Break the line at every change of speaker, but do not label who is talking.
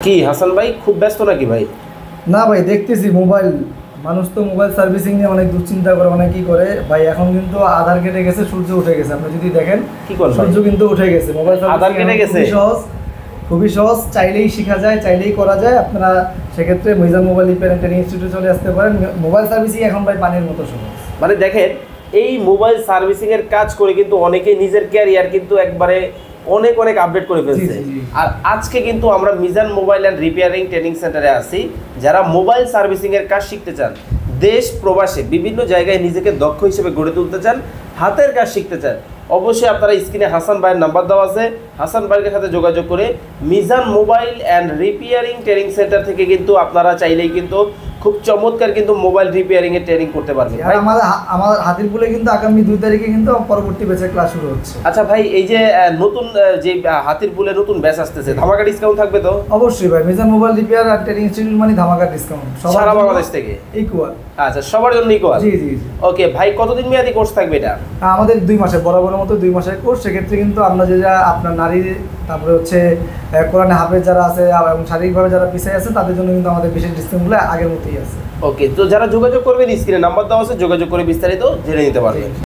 কি হাসান ভাই খুব ব্যস্ত নাকি ভাই?
না ভাই, দেখতেছি মোবাইল, মানুষ তো মোবাইল সার্ভিসিং নিয়ে অনেক দুশ্চিন্তা করে, অনেক কি করে ভাই। এখন কিন্তু আধার কেটে গেছে, সূর্য উঠে গেছে। আপনি যদি দেখেন
কি করবেন,
সূর্য কিন্তু উঠে গেছে। মোবাইল
আধার কেটে গেছে,
খুবই সহজ, চাইলেই শেখা যায়, চাইলেই করা যায়। আপনারা সেক্ষেত্রে Mizan mobile repair and training ইনস্টিটিউটে চলে আসতে পারেন। মোবাইল সার্ভিসিং এখন ভাই পানির মতো সহজ।
মানে দেখেন এই মোবাইল সার্ভিসিং এর কাজ করে কিন্তু অনেকেই নিজের ক্যারিয়ার কিন্তু একবারে অনেক অনেক আপডেট করে ফেলছে। আর আজকে কিন্তু আমরা Mizan mobile and repairing training সেন্টারে আছি। যারা মোবাইল সার্ভিসিং এর কাজ শিখতে চান, দেশ প্রবাসে বিভিন্ন জায়গায় নিজেকে দক্ষ হিসেবে গড়ে তুলতে চান, হাতের কাজ শিখতে চান, অবশ্যই আপনারা স্ক্রিনে হাসান ভাইয়ের নাম্বার দেওয়া আছে। হাসান ভাইয়ের সাথে যোগাযোগ করে Mizan mobile and repairing training centre থেকে কিন্তু আপনারা চাইলেই কিন্তু খুব চমৎকার কিন্তু মোবাইল রিপেয়ারিং এর ট্রেনিং করতে পারবেন।
আর আমার হাতিরপুলে কিন্তু আগামী 2 তারিখে কিন্তু পরবর্তী ব্যাচের ক্লাস শুরু হচ্ছে।
আচ্ছা ভাই, এই যে নতুন যে হাতিরপুলে নতুন ব্যাচ আসতেছে, ধামাকা ডিসকাউন্ট থাকবে তো?
অবশ্যই ভাই, মিজান মোবাইল রিপেয়ার আর ট্রেনিং ইনস্টিটিউট মানে ধামাকা ডিসকাউন্ট
সারা বাংলাদেশ থেকে
ইকুয়াল।
আচ্ছা, সবার জন্য ইকুয়াল।
জি জি জি।
ওকে ভাই, কতদিন মেয়াদি কোর্স থাকবে এটা?
আমাদের 2 মাসে, বরাবরের মতো 2 মাসের কোর্স। সেক্ষেত্রে কিন্তু আমরা যেটা আপনার নারী, তারপরে হচ্ছে কোরআনে হাফেজ যারা আছে এবং শারীরিকভাবে যারা পিছিয়ে আছে, তাদের জন্য কিন্তু আমাদের বিশেষ ডিসকাউন্টগুলো আগের মতোই আছে।
ওকে, তো যারা যোগাযোগ করবেন স্ক্রিনে নাম্বার দেওয়া আছে, যোগাযোগ করে বিস্তারিত জেনে নিতে পারবেন।